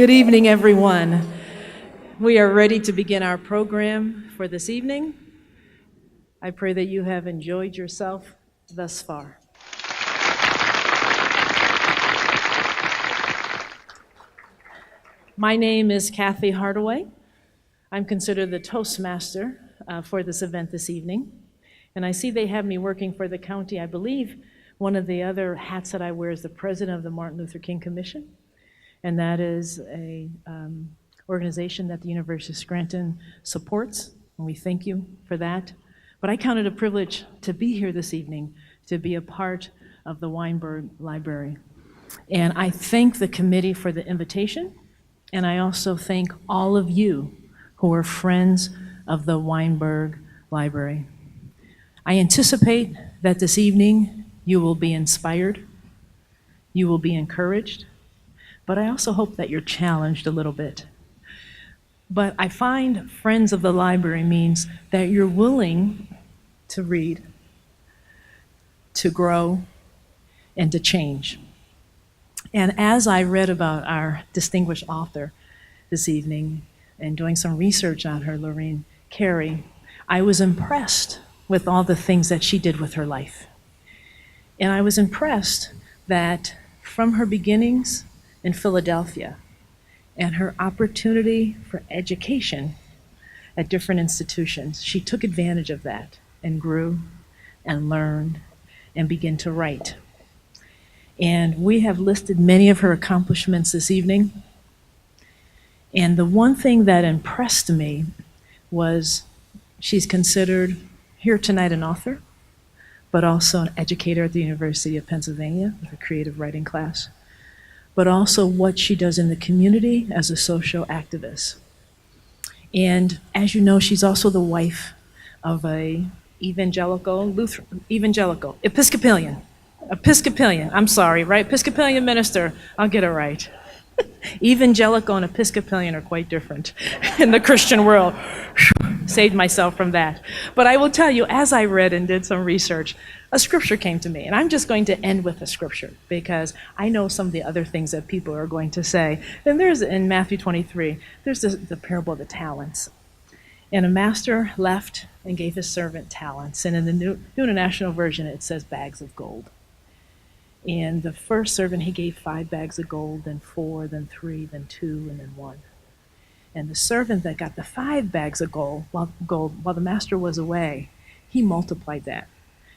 Good evening, everyone. We are ready to begin our program for this evening. I pray that you have enjoyed yourself thus far. My name is Kathy Hardaway. I'm considered the Toastmaster for this event this evening. And I see they have me working for the county. I believe one of the other hats that I wear is the president of the Martin Luther King Commission. And that is a organization that the University of Scranton supports, and we thank you for that. But I count it a privilege to be here this evening, to be a part of the Weinberg Library. And I thank the committee for the invitation, and I also thank all of you who are friends of the Weinberg Library. I anticipate that this evening you will be inspired, you will be encouraged, but I also hope that you're challenged a little bit. But I find friends of the library means that you're willing to read, to grow, and to change. And as I read about our distinguished author this evening and doing some research on her, Lorene Cary, I was impressed with all the things that she did with her life. And I was impressed that from her beginnings in Philadelphia and her opportunity for education at different institutions, she took advantage of that and grew and learned and began to write. And we have listed many of her accomplishments this evening. And the one thing that impressed me was she's considered here tonight an author, but also an educator at the University of Pennsylvania with a creative writing class, but also what she does in the community as a social activist. And as you know, she's also the wife of a Episcopalian, I'm sorry, right? Episcopalian minister, I'll get it right. Evangelical and Episcopalian are quite different in the Christian world. Saved myself from that. But I will tell you, as I read and did some research, a scripture came to me. And I'm just going to end with a scripture because I know some of the other things that people are going to say. And there's, in Matthew 23, there's the parable of the talents. And a master left and gave his servant talents. And in the New International Version, it says bags of gold. And the first servant, he gave 5 bags of gold, then 4, then 3, then 2, and then 1. And the servant that got the 5 bags of gold, while the master was away, he multiplied that.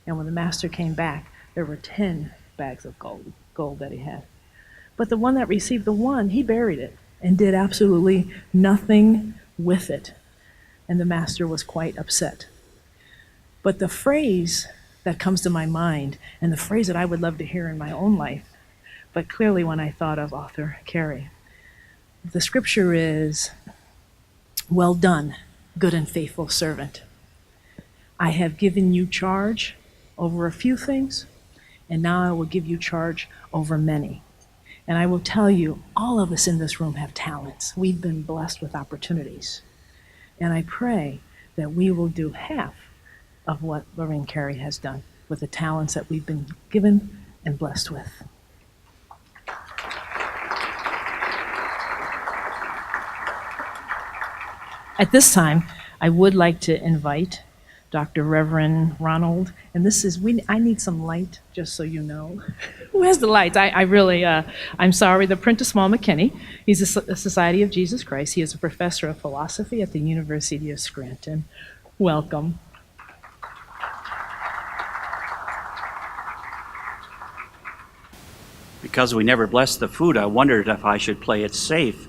And when the master came back, there were 10 bags of gold that he had. But the one that received the 1, he buried it and did absolutely nothing with it. And the master was quite upset. But the phrase that comes to my mind, and the phrase that I would love to hear in my own life, but clearly when I thought of author Cary, the scripture is, "Well done, good and faithful servant. I have given you charge over a few things, and now I will give you charge over many." And I will tell you, all of us in this room have talents. We've been blessed with opportunities. And I pray that we will do half of what Lorene Cary has done with the talents that we've been given and blessed with. At this time, I would like to invite Dr. Reverend Ronald, and I need some light, just so you know. Who has the lights? I'm sorry, the Prentice Small McKinney. He's a Society of Jesus Christ. He is a professor of philosophy at the University of Scranton. Welcome. Because we never blessed the food, I wondered if I should play it safe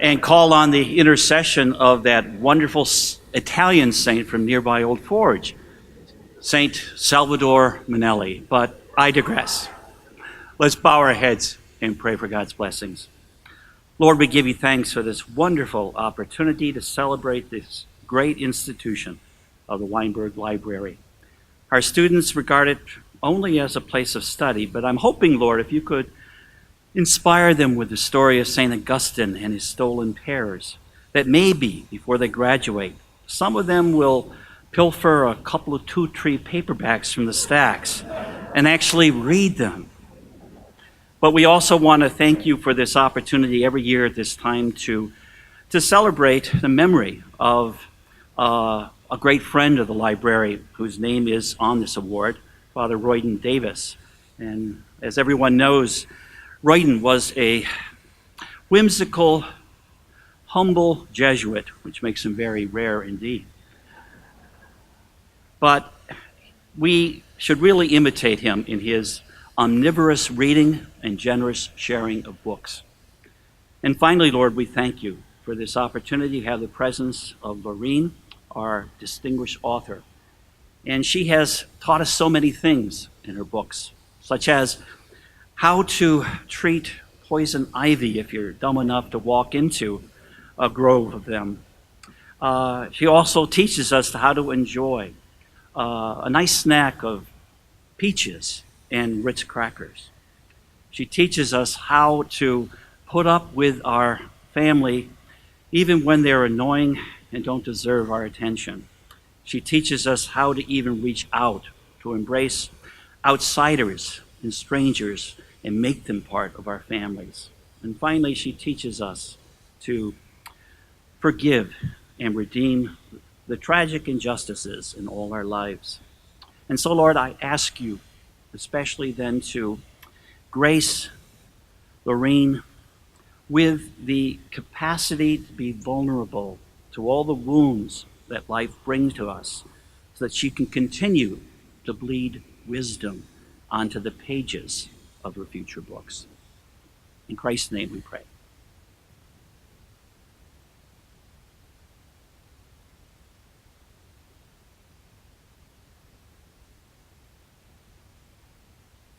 and call on the intercession of that wonderful Italian saint from nearby Old Forge, Saint Salvador Manelli. But I digress. Let's bow our heads and pray for God's blessings. Lord, we give you thanks for this wonderful opportunity to celebrate this great institution of the Weinberg Library. Our students regard it only as a place of study, but I'm hoping, Lord, if you could inspire them with the story of St. Augustine and his stolen pears, that maybe before they graduate, some of them will pilfer a couple of two-tree paperbacks from the stacks and actually read them. But we also want to thank you for this opportunity every year at this time to celebrate the memory of a great friend of the library whose name is on this award, Father Royden Davis. And as everyone knows, Royden was a whimsical, humble Jesuit, which makes him very rare indeed. But we should really imitate him in his omnivorous reading and generous sharing of books. And finally, Lord, we thank you for this opportunity to have the presence of Lorene, our distinguished author. And she has taught us so many things in her books, such as how to treat poison ivy if you're dumb enough to walk into a grove of them. She also teaches us how to enjoy a nice snack of peaches and Ritz crackers. She teaches us how to put up with our family even when they're annoying and don't deserve our attention. She teaches us how to even reach out, to embrace outsiders and strangers and make them part of our families. And finally, she teaches us to forgive and redeem the tragic injustices in all our lives. And so, Lord, I ask you, especially then, to grace Lorene with the capacity to be vulnerable to all the wounds that life brings to us, so that she can continue to bleed wisdom onto the pages of her future books. In Christ's name we pray.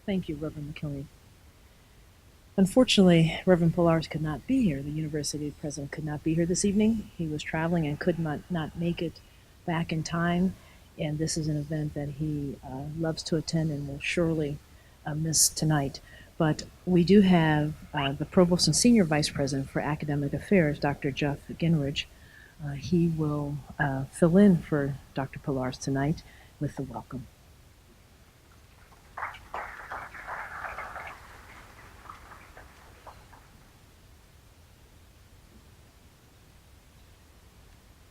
Thank you, Reverend McKinley. Unfortunately, Reverend Polaris could not be here. The university president could not be here this evening. He was traveling and could not make it back in time. And this is an event that he loves to attend and will surely miss tonight. But we do have the Provost and Senior Vice President for Academic Affairs, Dr. Jeff Gingrich. He will fill in for Dr. Polaris tonight with the welcome.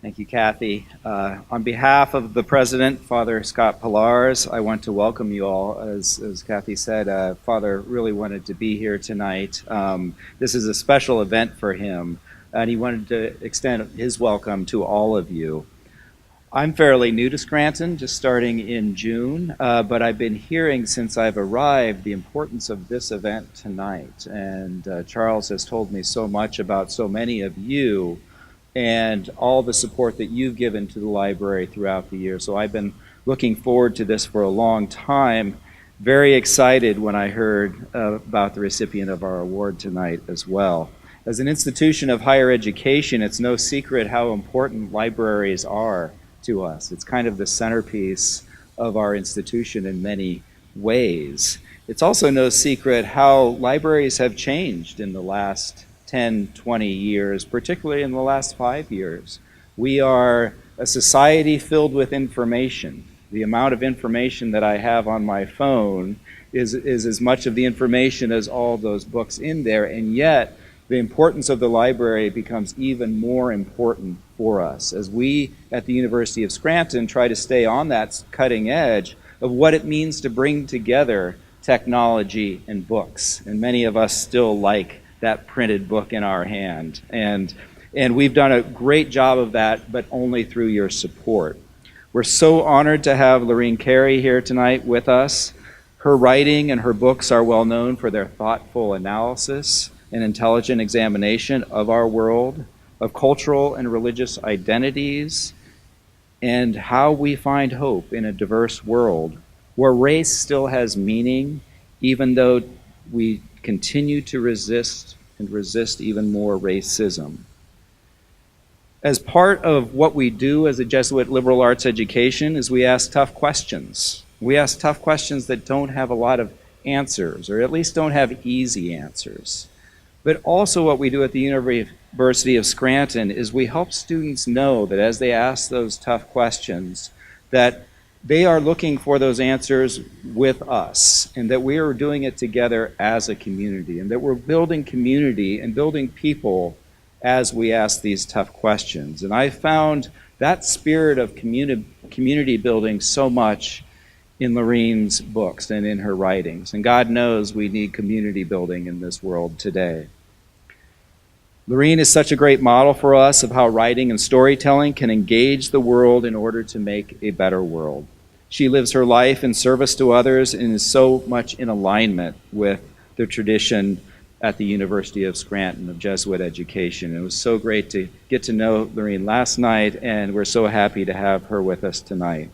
Thank you, Kathy. On behalf of the president, Father Scott Polaris, I want to welcome you all. As Kathy said, Father really wanted to be here tonight. This is a special event for him, and he wanted to extend his welcome to all of you. I'm fairly new to Scranton, just starting in June, but I've been hearing since I've arrived the importance of this event tonight. And Charles has told me so much about so many of you and all the support that you've given to the library throughout the year. So I've been looking forward to this for a long time. Very excited when I heard about the recipient of our award tonight as well. As an institution of higher education, it's no secret how important libraries are to us. It's kind of the centerpiece of our institution in many ways. It's also no secret how libraries have changed in the last 10, 20 years, particularly in the last 5 years. We are a society filled with information. The amount of information that I have on my phone is as much of the information as all those books in there, and yet the importance of the library becomes even more important for us as we at the University of Scranton try to stay on that cutting edge of what it means to bring together technology and books. And many of us still like that printed book in our hand. And we've done a great job of that, but only through your support. We're so honored to have Lorene Cary here tonight with us. Her writing and her books are well known for their thoughtful analysis and intelligent examination of our world, of cultural and religious identities, and how we find hope in a diverse world where race still has meaning, even though we continue to resist even more racism. As part of what we do as a Jesuit liberal arts education is we ask tough questions. We ask tough questions that don't have a lot of answers, or at least don't have easy answers. But also what we do at the University of Scranton is we help students know that as they ask those tough questions, that they are looking for those answers with us, and that we are doing it together as a community, and that we're building community and building people as we ask these tough questions. And I found that spirit of community building so much in Lorene's books and in her writings. And God knows we need community building in this world today. Lorene is such a great model for us of how writing and storytelling can engage the world in order to make a better world. She lives her life in service to others and is so much in alignment with the tradition at the University of Scranton of Jesuit education. It was so great to get to know Lorene last night, and we're so happy to have her with us tonight.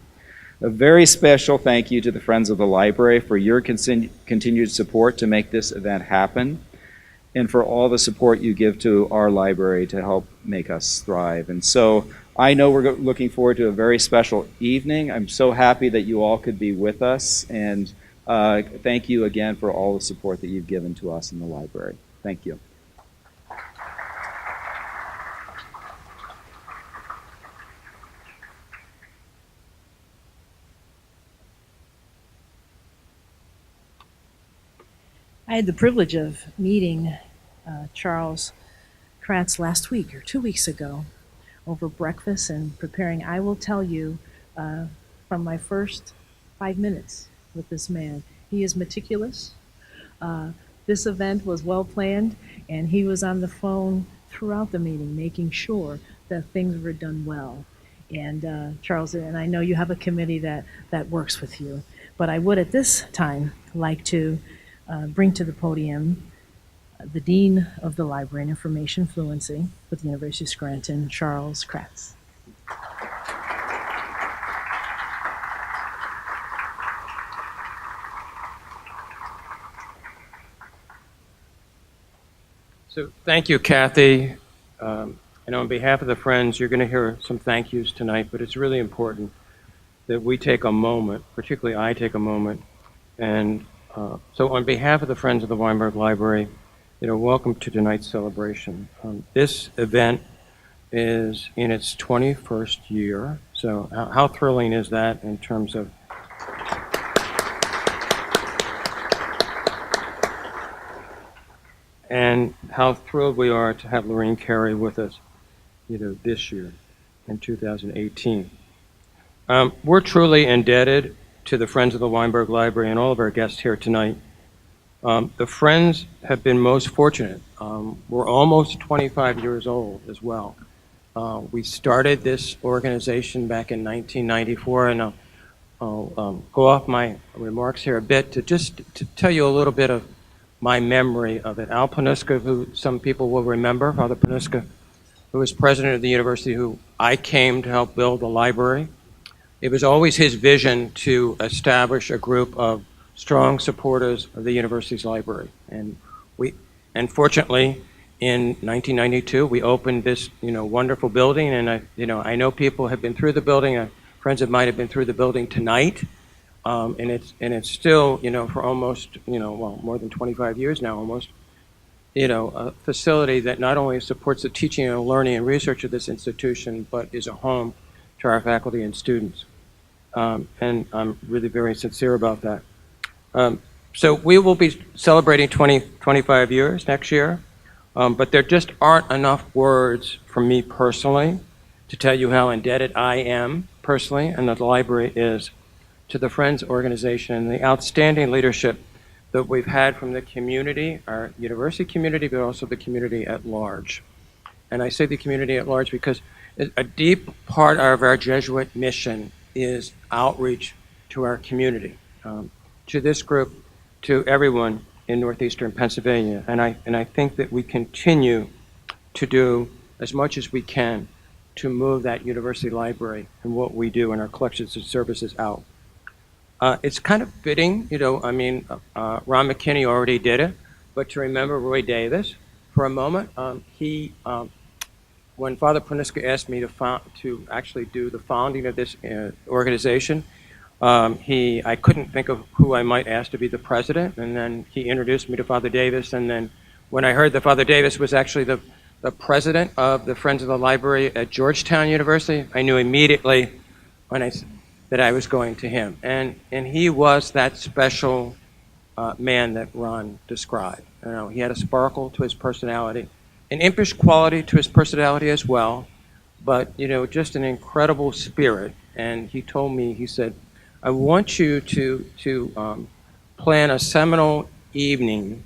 A very special thank you to the Friends of the Library for your continued support to make this event happen, and for all the support you give to our library to help make us thrive. And so I know we're looking forward to a very special evening. I'm so happy that you all could be with us, and thank you again for all the support that you've given to us in the library. Thank you. I had the privilege of meeting Charles Kratz last week or 2 weeks ago over breakfast and preparing. I will tell you from my first 5 minutes with this man, he is meticulous. This event was well planned, and he was on the phone throughout the meeting making sure that things were done well. And Charles, and I know you have a committee that works with you, but I would at this time like to bring to the podium the Dean of the Library and Information Fluency with the University of Scranton, Charles Kratz. So thank you, Kathy. And on behalf of the Friends, you're going to hear some thank yous tonight, but it's really important that we take a moment, particularly I take a moment. And so on behalf of the Friends of the Weinberg Library, welcome to tonight's celebration. This event is in its 21st year. So how thrilling is that in terms of and how thrilled we are to have Lorene Cary with us, this year in 2018. We're truly indebted to the Friends of the Weinberg Library and all of our guests here tonight. The Friends have been most fortunate. We're almost 25 years old as well. We started this organization back in 1994, and I'll go off my remarks here a bit to tell you a little bit of my memory of it. Al Panuska, who some people will remember, Father Panuska, who was president of the university, who I came to help build the library. It was always his vision to establish a group of strong supporters of the university's library. And fortunately, in 1992, we opened this, wonderful building, and I know people have been through the building. Friends of mine have been through the building tonight. And it's still, for almost, more than 25 years now, almost, a facility that not only supports the teaching and learning and research of this institution, but is a home to our faculty and students. And I'm really very sincere about that. So we will be celebrating 25 years next year, but there just aren't enough words from me personally to tell you how indebted I am personally, and that the library is, to the Friends organization and the outstanding leadership that we've had from the community, our university community, but also the community at large. And I say the community at large because a deep part of our Jesuit mission is outreach to our community, to this group, to everyone in northeastern Pennsylvania. And I think that we continue to do as much as we can to move that university library and what we do in our collections and services out. It's kind of fitting, Ron McKinney already did it, but to remember Roy Davis for a moment, when Father Panuska asked me to actually do the founding of this organization, I couldn't think of who I might ask to be the president, and then he introduced me to Father Davis, and then when I heard that Father Davis was actually the president of the Friends of the Library at Georgetown University, I knew immediately when that I was going to him. And he was that special man that Ron described. You know, he had a sparkle to his personality, an impish quality to his personality as well, but, you know, just an incredible spirit. And he told me, he said, I want you to plan a seminal evening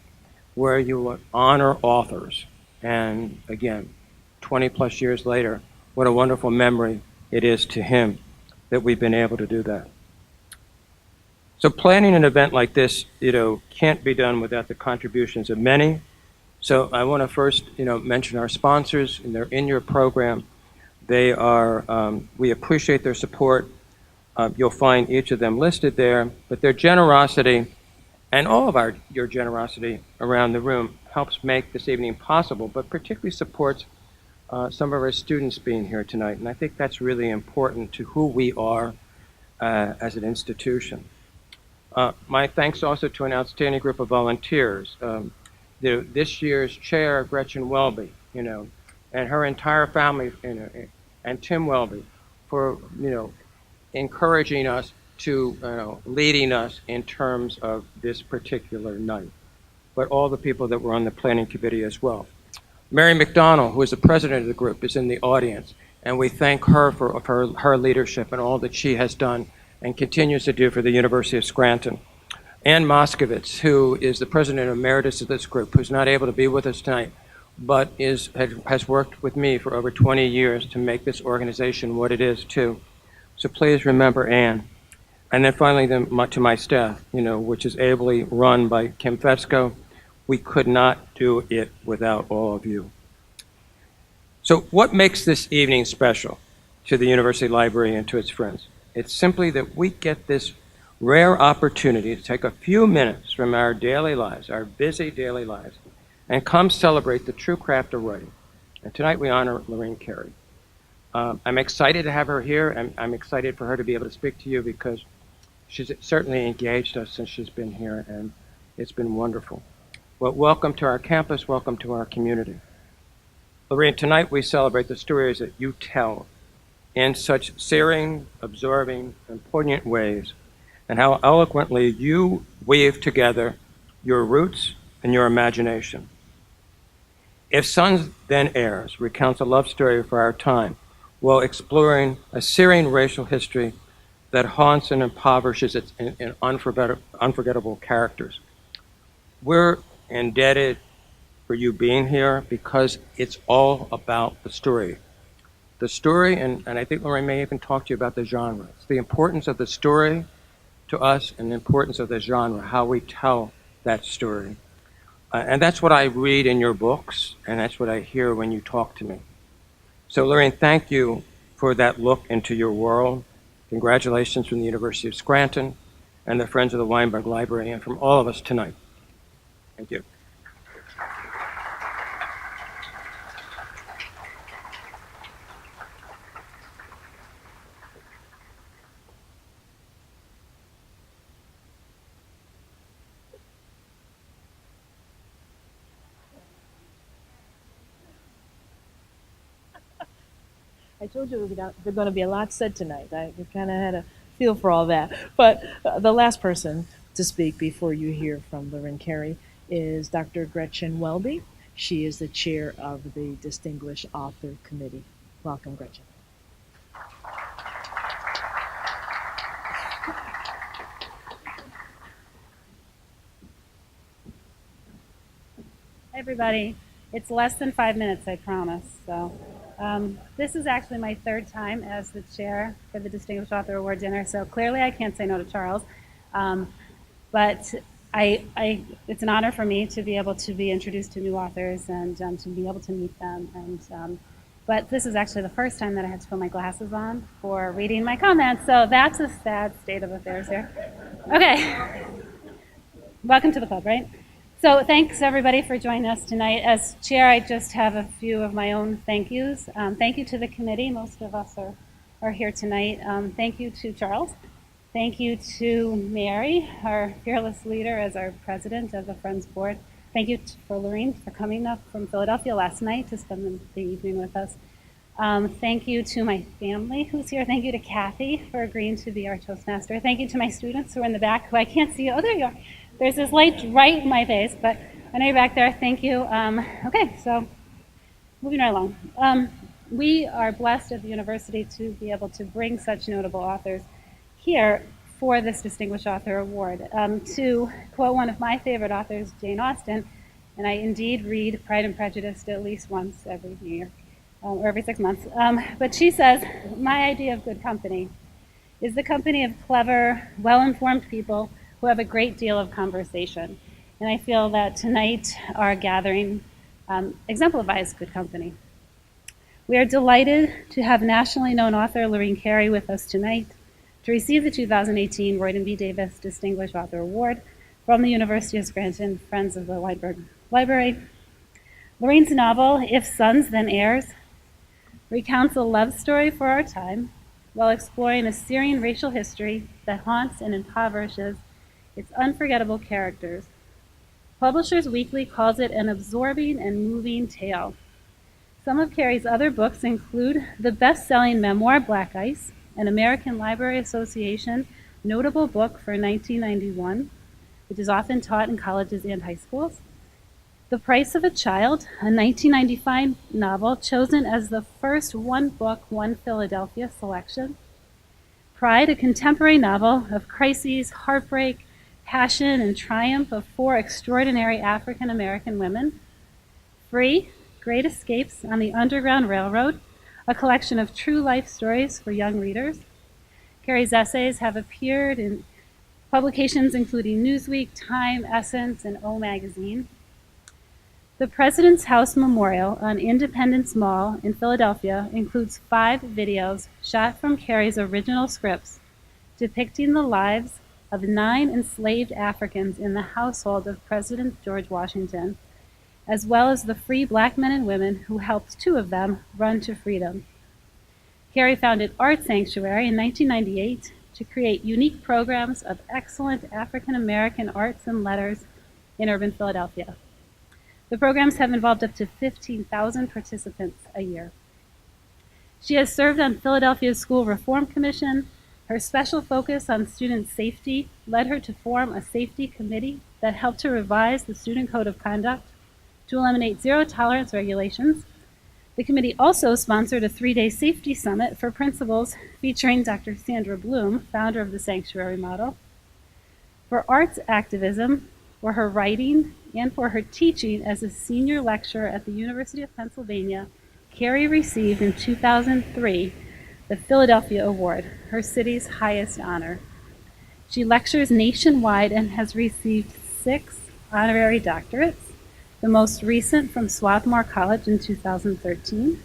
where you will honor authors. And again, 20 plus years later, what a wonderful memory it is to him that we've been able to do that. So planning an event like this, you know, can't be done without the contributions of many. So I want to first, you know, mention our sponsors, and they're in your program. They are, we appreciate their support. You'll find each of them listed there, but their generosity and all of your generosity around the room helps make this evening possible, but particularly supports some of our students being here tonight. And I think that's really important to who we are as an institution. My thanks also to an outstanding group of volunteers. This year's chair, Gretchen Welby, you know, and her entire family, you know, and Tim Welby for, you know, encouraging us to, leading us in terms of this particular night, but all the people that were on the planning committee as well. Mary McDonald, who is the president of the group, is in the audience, and we thank her for her leadership and all that she has done and continues to do for the University of Scranton. Ann Moskowitz, who is the president emeritus of this group, who's not able to be with us tonight, but has worked with me for over 20 years to make this organization what it is too. So please remember Ann. And then finally, to my staff, you know, which is ably run by Kim Fesco. We could not do it without all of you. So what makes this evening special to the University Library and to its friends? It's simply that we get this rare opportunity to take a few minutes from our daily lives, our busy daily lives, and come celebrate the true craft of writing. And tonight we honor Lorene Cary. I'm excited to have her here, and I'm excited for her to be able to speak to you because she's certainly engaged us since she's been here, and it's been wonderful. Well, welcome to our campus, welcome to our community. Lorene, tonight we celebrate the stories that you tell in such searing, absorbing, and poignant ways, and how eloquently you weave together your roots and your imagination. If Sons Then Heirs recounts a love story for our time while exploring a searing racial history that haunts and impoverishes its in unforgettable characters. We're indebted for you being here because it's all about the story. The story, and I think Lorene may even talk to you about the genre. It's the importance of the story to us and the importance of the genre, how we tell that story. And that's what I read in your books, and that's what I hear when you talk to me. So Lorene, thank you for that look into your world. Congratulations from the University of Scranton and the Friends of the Weinberg Library, and from all of us tonight. Thank you. I told you there's going to be a lot said tonight. I kind of had a feel for all that. But the last person to speak before you hear from Lorene Cary is Dr. Gretchen Welby. She is the chair of the Distinguished Author Committee. Welcome, Gretchen. Hi, everybody. It's less than 5 minutes, I promise. So this is actually my third time as the chair for the Distinguished Author Award dinner, so clearly I can't say no to Charles. But it's an honor for me to be able to be introduced to new authors and to be able to meet them. And but this is actually the first time that I had to put my glasses on for reading my comments, so that's a sad state of affairs here. Okay. Welcome to the club, right? So thanks everybody for joining us tonight. As chair, I just have a few of my own thank yous. Thank you to the committee. Most of us are here tonight. Thank you to Charles. Thank you to Mary, our fearless leader as our president of the Friends Board. Thank you for Lorene for coming up from Philadelphia last night to spend the evening with us. Thank you to my family who's here. Thank you to Kathy for agreeing to be our Toastmaster. Thank you to my students who are in the back who I can't see. Oh, there you are. There's this light right in my face, but I know you're back there. Thank you. Okay, so moving right along. We are blessed at the university to be able to bring such notable authors here for this Distinguished Author Award. To quote one of my favorite authors, Jane Austen, and I indeed read Pride and Prejudice at least once every year, or every 6 months. But she says, my idea of good company is the company of clever, well-informed people who have a great deal of conversation. And I feel that tonight our gathering exemplifies good company. We are delighted to have nationally known author Lorene Cary with us tonight to receive the 2018 Royden B. Davis Distinguished Author Award from the University of Scranton Friends of the Weinberg Library. Lorene's novel, If Sons Then Heirs, recounts a love story for our time while exploring a Syrian racial history that haunts and impoverishes its unforgettable characters. Publishers Weekly calls it an absorbing and moving tale. Some of Cary's other books include the best-selling memoir Black Ice, an American Library Association notable book for 1991, which is often taught in colleges and high schools. The Price of a Child, a 1995 novel chosen as the first One Book, One Philadelphia selection. Pride, a contemporary novel of crises, heartbreak, passion, and triumph of four extraordinary African-American women. Free, Great Escapes on the Underground Railroad, a collection of true life stories for young readers. Cary's essays have appeared in publications including Newsweek, Time, Essence, and O Magazine. The President's House Memorial on Independence Mall in Philadelphia includes 5 videos shot from Cary's original scripts depicting the lives of 9 enslaved Africans in the household of President George Washington, as well as the free black men and women who helped 2 of them run to freedom. Cary founded Art Sanctuary in 1998 to create unique programs of excellent African American arts and letters in urban Philadelphia. The programs have involved up to 15,000 participants a year. She has served on Philadelphia's School Reform Commission. Her special focus on student safety led her to form a safety committee that helped to revise the Student Code of Conduct to eliminate zero-tolerance regulations. The committee also sponsored a 3-day safety summit for principals featuring Dr. Sandra Bloom, founder of the Sanctuary Model. For arts activism, for her writing, and for her teaching as a senior lecturer at the University of Pennsylvania, Cary received in 2003 the Philadelphia Award, her city's highest honor. She lectures nationwide and has received 6 honorary doctorates, the most recent from Swarthmore College in 2013.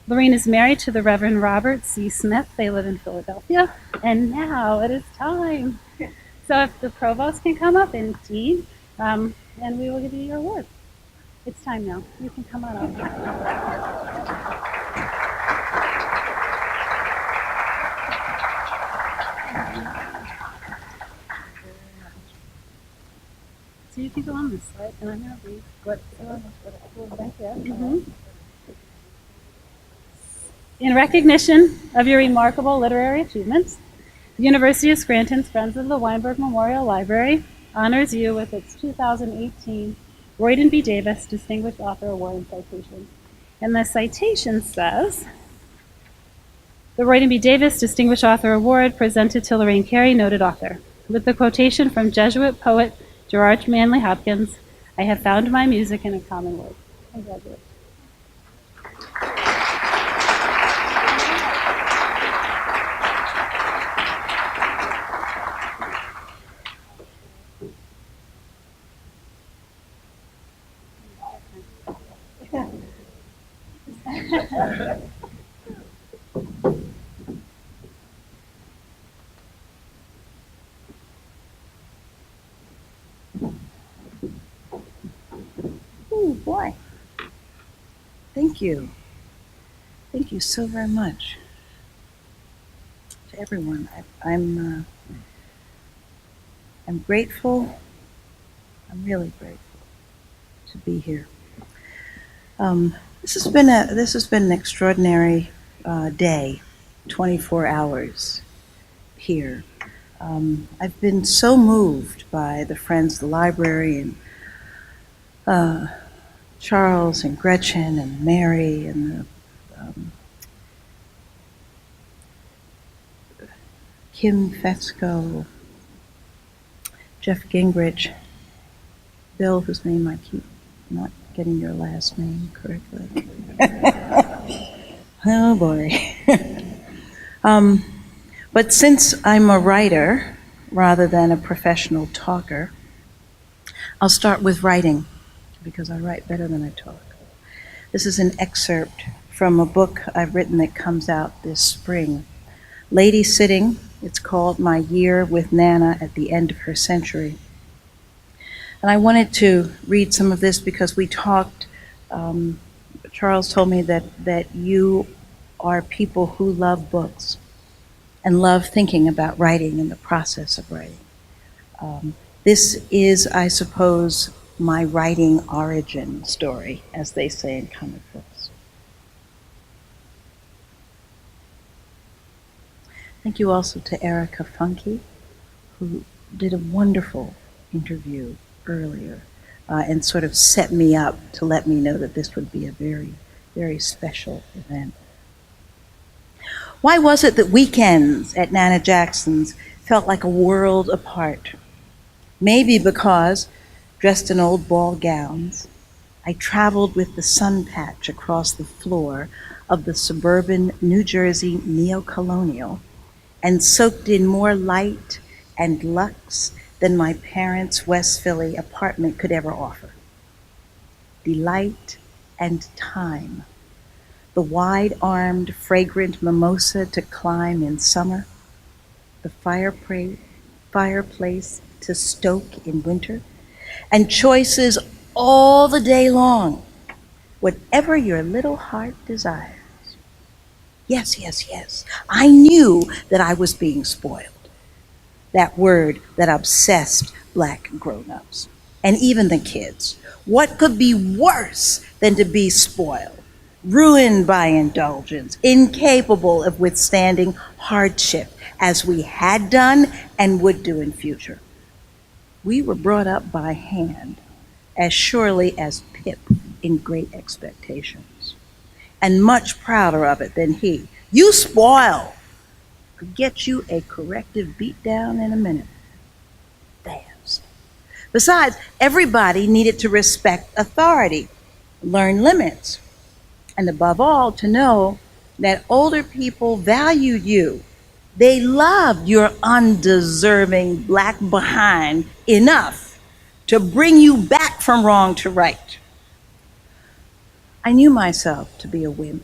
Lorene is married to the Reverend Robert C. Smith. They live in Philadelphia. And now it is time. So if the provost can come up, indeed, and we will give you your award. It's time now. You can come on up. So you can go on this side, and I'm going to read what back there. In recognition of your remarkable literary achievements, the University of Scranton's Friends of the Weinberg Memorial Library honors you with its 2018 Royden B. Davis Distinguished Author Award and citation. And the citation says, the Royden B. Davis Distinguished Author Award presented to Lorene Cary, noted author, with the quotation from Jesuit poet Gerard Manley Hopkins, I have found my music in a common word. Congratulations. Oh, boy. Thank you. Thank you so very much to everyone. I'm grateful. I'm really grateful to be here. This has been an extraordinary day, 24 hours here. I've been so moved by the friends of the library and Charles and Gretchen and Mary and Kim Fesco, Jeff Gingrich, Bill, whose name I keep not getting your last name correctly. Oh boy. But since I'm a writer rather than a professional talker, I'll start with writing because I write better than I talk. This is an excerpt from a book I've written that comes out this spring. Lady Sitting, it's called My Year with Nana at the End of Her Century. And I wanted to read some of this because we talked, Charles told me that you are people who love books and love thinking about writing and the process of writing. This is, I suppose, my writing origin story, as they say in comic books. Thank you also to Erica Funke, who did a wonderful interview earlier and sort of set me up to let me know that this would be a very, very special event. Why was it that weekends at Nana Jackson's felt like a world apart? Maybe because, dressed in old ball gowns, I traveled with the sun patch across the floor of the suburban New Jersey neo-colonial and soaked in more light and luxe than my parents' West Philly apartment could ever offer. Delight and time. The wide-armed, fragrant mimosa to climb in summer. The fireplace to stoke in winter. And choices all the day long. Whatever your little heart desires. Yes, yes, yes. I knew that I was being spoiled. That word that obsessed Black grown-ups, and even the kids. What could be worse than to be spoiled, ruined by indulgence, incapable of withstanding hardship, as we had done and would do in future? We were brought up by hand, as surely as Pip in Great Expectations, and much prouder of it than he. You spoil! Could get you a corrective beatdown in a minute. Fast. Besides, everybody needed to respect authority, learn limits, and above all, to know that older people valued you. They loved your undeserving Black behind enough to bring you back from wrong to right. I knew myself to be a wimp,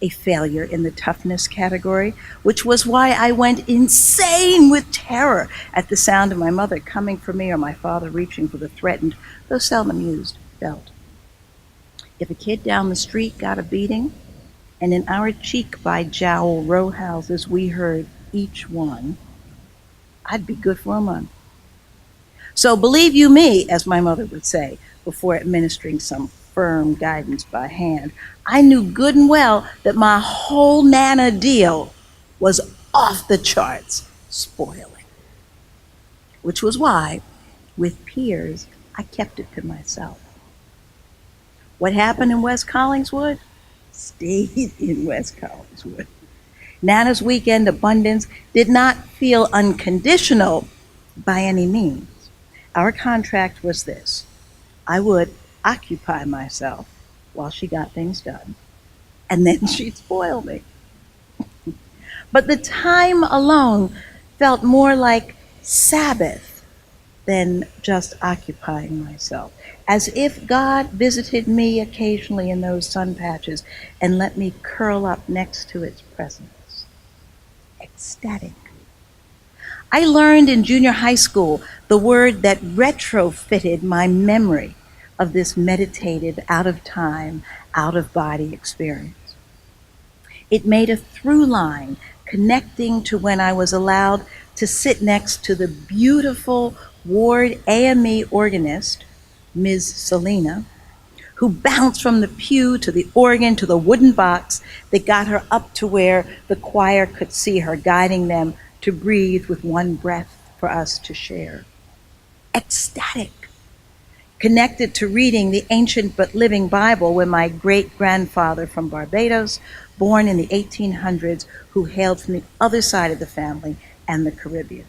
a failure in the toughness category, which was why I went insane with terror at the sound of my mother coming for me or my father reaching for the threatened, though seldom used, belt. If a kid down the street got a beating, and in our cheek-by-jowl row houses we heard each one, I'd be good for a month. So believe you me, as my mother would say, before administering some firm guidance by hand, I knew good and well that my whole Nana deal was off the charts spoiling. Which was why, with peers, I kept it to myself. What happened in West Collingswood stayed in West Collingswood. Nana's weekend abundance did not feel unconditional by any means. Our contract was this: I would occupy myself while she got things done, and then she'd spoil me. But the time alone felt more like Sabbath than just occupying myself, as if God visited me occasionally in those sun patches and let me curl up next to its presence. Ecstatic. I learned in junior high school the word that retrofitted my memory of this meditative, out-of-time, out-of-body experience. It made a through line connecting to when I was allowed to sit next to the beautiful Ward AME organist, Ms. Selena, who bounced from the pew to the organ to the wooden box that got her up to where the choir could see her, guiding them to breathe with one breath for us to share. Ecstatic. Connected to reading the ancient but living Bible with my great-grandfather from Barbados, born in the 1800s, who hailed from the other side of the family and the Caribbean.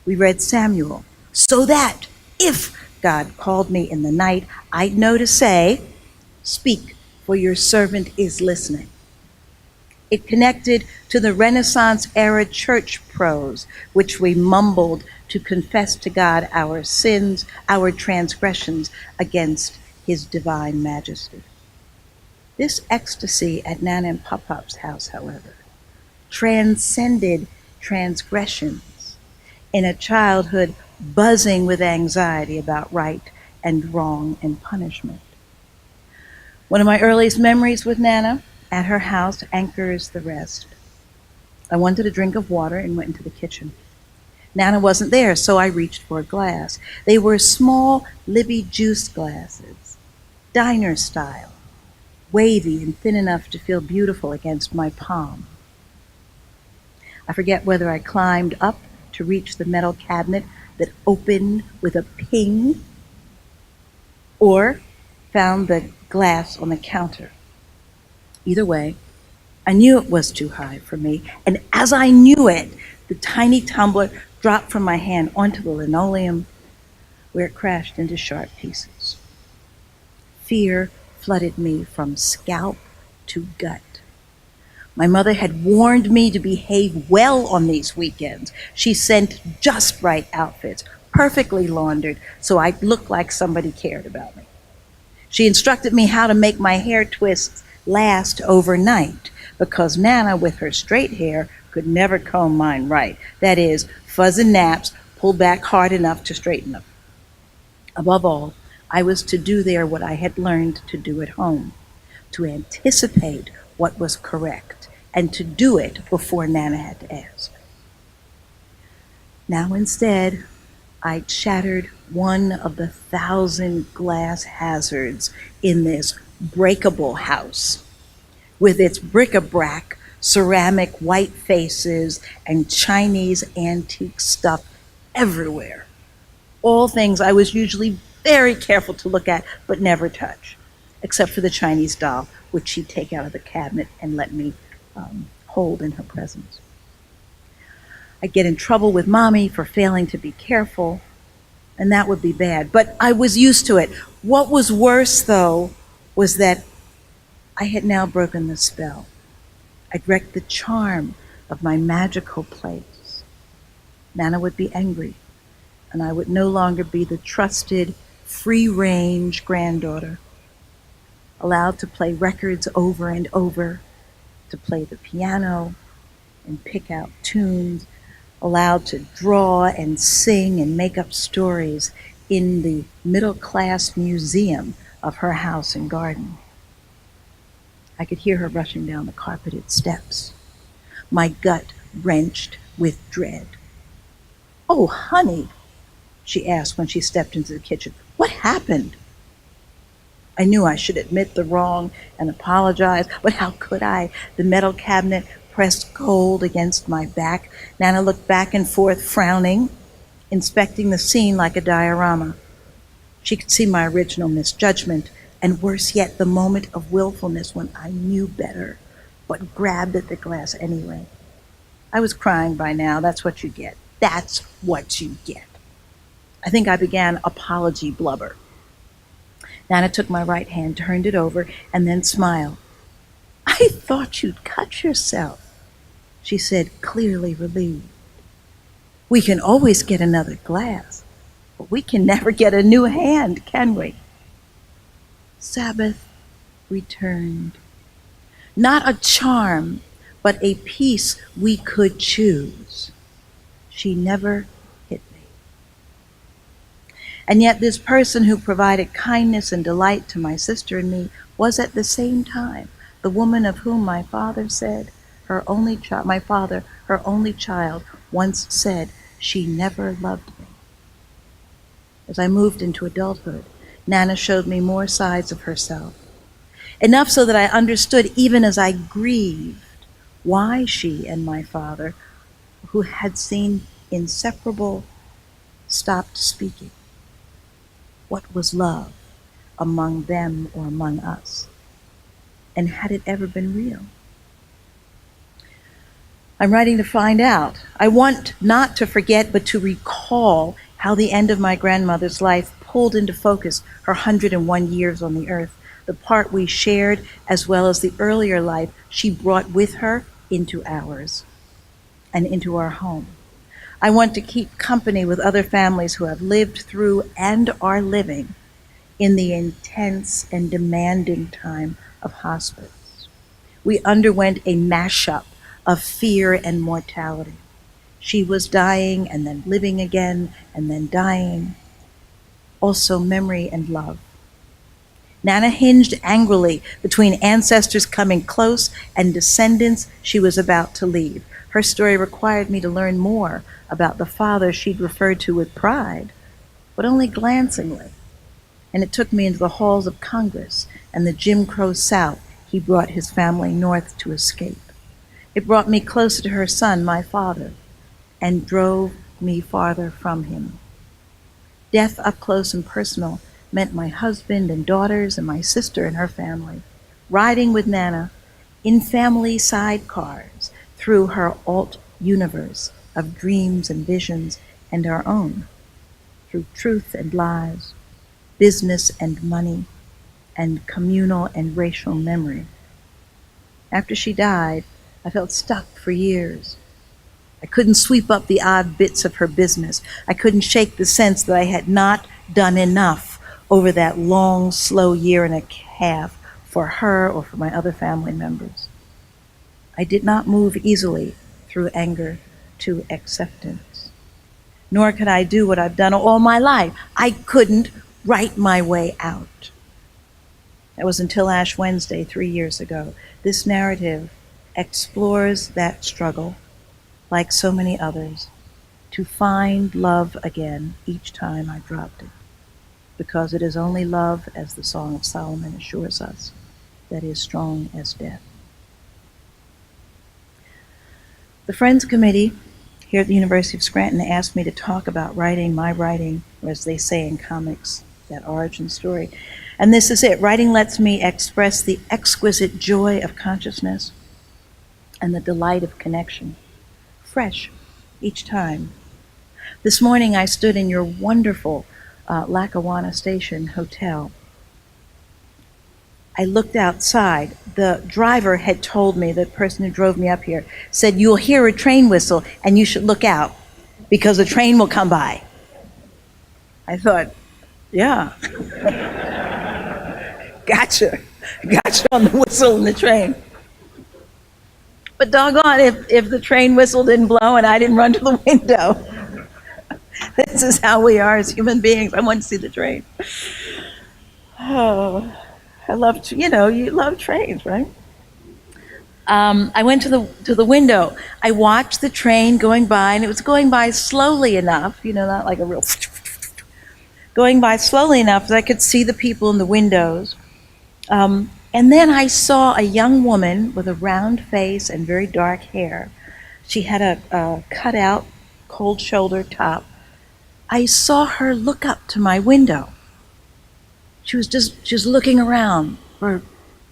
We read Samuel, so that if God called me in the night, I'd know to say, "Speak, for your servant is listening." It connected to the Renaissance-era church prose, which we mumbled to confess to God our sins, our transgressions against his divine majesty. This ecstasy at Nana and Pop-Pop's house, however, transcended transgressions in a childhood buzzing with anxiety about right and wrong and punishment. One of my earliest memories with Nana at her house anchors the rest. I wanted a drink of water and went into the kitchen. Nana wasn't there, so I reached for a glass. They were small Libby juice glasses, diner style, wavy and thin enough to feel beautiful against my palm. I forget whether I climbed up to reach the metal cabinet that opened with a ping or found the glass on the counter. Either way, I knew it was too high for me, and as I knew it, the tiny tumbler dropped from my hand onto the linoleum, where it crashed into sharp pieces. Fear flooded me from scalp to gut. My mother had warned me to behave well on these weekends. She sent just right outfits, perfectly laundered, so I'd look like somebody cared about me. She instructed me how to make my hair twists last overnight, because Nana, with her straight hair, could never comb mine right. That is, fuzz and naps pulled back hard enough to straighten them. Above all, I was to do there what I had learned to do at home, to anticipate what was correct, and to do it before Nana had to ask. Now instead, I'd shattered one of the 1,000 glass hazards in this breakable house, with its bric-a-brac, ceramic white faces, and Chinese antique stuff everywhere. All things I was usually very careful to look at but never touch, except for the Chinese doll, which she'd take out of the cabinet and let me hold in her presence. I'd get in trouble with Mommy for failing to be careful, and that would be bad, but I was used to it. What was worse, though, was that I had now broken the spell. I'd wrecked the charm of my magical place. Nana would be angry, and I would no longer be the trusted, free-range granddaughter, allowed to play records over and over, to play the piano and pick out tunes, allowed to draw and sing and make up stories in the middle-class museum of her house and garden. I could hear her rushing down the carpeted steps, my gut wrenched with dread. "Oh, honey," she asked when she stepped into the kitchen, "what happened?" I knew I should admit the wrong and apologize, but how could I? The metal cabinet pressed cold against my back. Nana looked back and forth, frowning, inspecting the scene like a diorama. She could see my original misjudgment, and worse yet, the moment of willfulness when I knew better, but grabbed at the glass anyway. I was crying by now. That's what you get. That's what you get. I think I began apology blubber. Nana took my right hand, turned it over, and then smiled. "I thought you'd cut yourself," she said, clearly relieved. "We can always get another glass, but we can never get a new hand, can we?" Sabbath returned. Not a charm, but a piece we could choose. She never hit me. And yet this person who provided kindness and delight to my sister and me was at the same time the woman of whom my father said, her only child, once said she never loved me. As I moved into adulthood, Nana showed me more sides of herself, enough so that I understood, even as I grieved, why she and my father, who had seemed inseparable, stopped speaking. What was love among them or among us? And had it ever been real? I'm writing to find out. I want not to forget, but to recall how the end of my grandmother's life pulled into focus her 101 years on the earth, the part we shared, as well as the earlier life she brought with her into ours and into our home. I want to keep company with other families who have lived through and are living in the intense and demanding time of hospice. We underwent a mashup of fear and mortality. She was dying and then living again and then dying. Also memory and love. Nana hinged angrily between ancestors coming close and descendants she was about to leave. Her story required me to learn more about the father she'd referred to with pride, but only glancingly. And it took me into the halls of Congress and the Jim Crow South he brought his family north to escape. It brought me closer to her son, my father, and drove me farther from him. Death up close and personal meant my husband and daughters and my sister and her family, riding with Nana in family sidecars through her alt universe of dreams and visions and our own, through truth and lies, business and money, and communal and racial memory. After she died, I felt stuck for years. I couldn't sweep up the odd bits of her business. I couldn't shake the sense that I had not done enough over that long, slow year and a half for her or for my other family members. I did not move easily through anger to acceptance. Nor could I do what I've done all my life. I couldn't write my way out. That was until Ash Wednesday 3 years ago. This narrative explores that struggle, like so many others, to find love again each time I dropped it. Because it is only love, as the Song of Solomon assures us, that is strong as death. The Friends Committee here at the University of Scranton asked me to talk about my writing, or as they say in comics, that origin story. And this is it. Writing lets me express the exquisite joy of consciousness and the delight of connection, fresh each time. This morning I stood in your wonderful Lackawanna Station Hotel. I looked outside. The driver had told me, the person who drove me up here, said, "You'll hear a train whistle and you should look out because a train will come by." I thought, yeah. Gotcha on the whistle and the train. But doggone, if the train whistle didn't blow and I didn't run to the window. This is how we are as human beings. I want to see the train. Oh, I love, you love trains, right? I went to the window. I watched the train going by, and it was going by slowly enough, not like a real, going by slowly enough that I could see the people in the windows. And then I saw a young woman with a round face and very dark hair. She had a cut-out, cold-shoulder top. I saw her look up to my window. She was just looking around for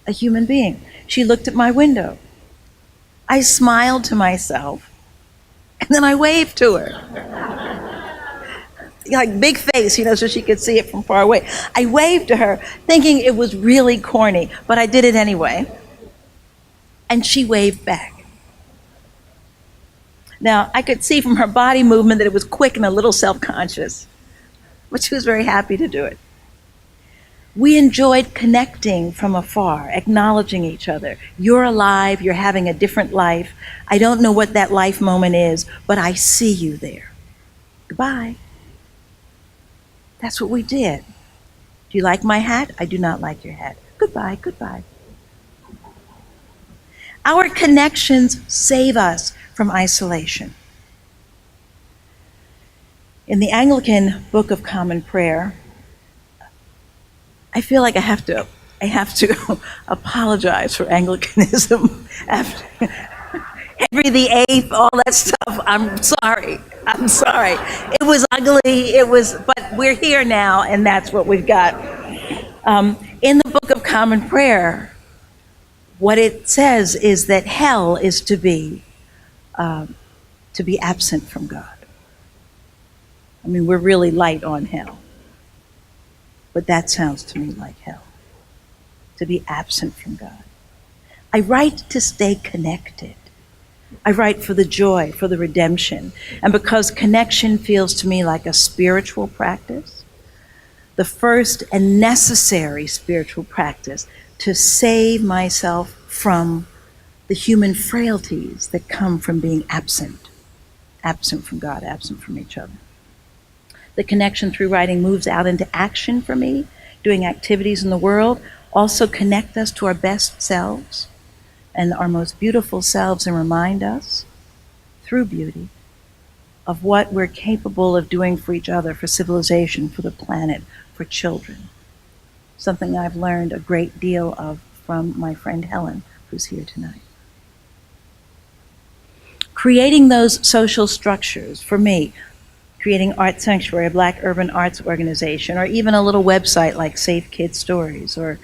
a human being. She looked at my window. I smiled to myself, and then I waved to her. Like big face, so she could see it from far away. I waved to her, thinking it was really corny, but I did it anyway. And she waved back. Now, I could see from her body movement that it was quick and a little self-conscious, but she was very happy to do it. We enjoyed connecting from afar, acknowledging each other. You're alive, you're having a different life. I don't know what that life moment is, but I see you there. Goodbye. That's what we did. Do you like my hat? I do not like your hat. Goodbye, goodbye. Our connections save us from isolation. In the Anglican Book of Common Prayer, I feel like I have to apologize for Anglicanism after Henry VIII, all that stuff. I'm sorry. It was ugly. But we're here now, and that's what we've got. In the Book of Common Prayer, what it says is that hell is to be absent from God. I mean, we're really light on hell, but that sounds to me like hell, to be absent from God. I write to stay connected. I write for the joy, for the redemption, and because connection feels to me like a spiritual practice, the first and necessary spiritual practice to save myself from the human frailties that come from being absent from God, absent from each other. The connection through writing moves out into action for me, doing activities in the world, also connect us to our best selves and our most beautiful selves and remind us, through beauty, of what we're capable of doing for each other, for civilization, for the planet, for children. Something I've learned a great deal of from my friend Helen, who's here tonight. Creating those social structures, for me, creating Art Sanctuary, a Black urban arts organization, or even a little website like Safe Kids Stories, or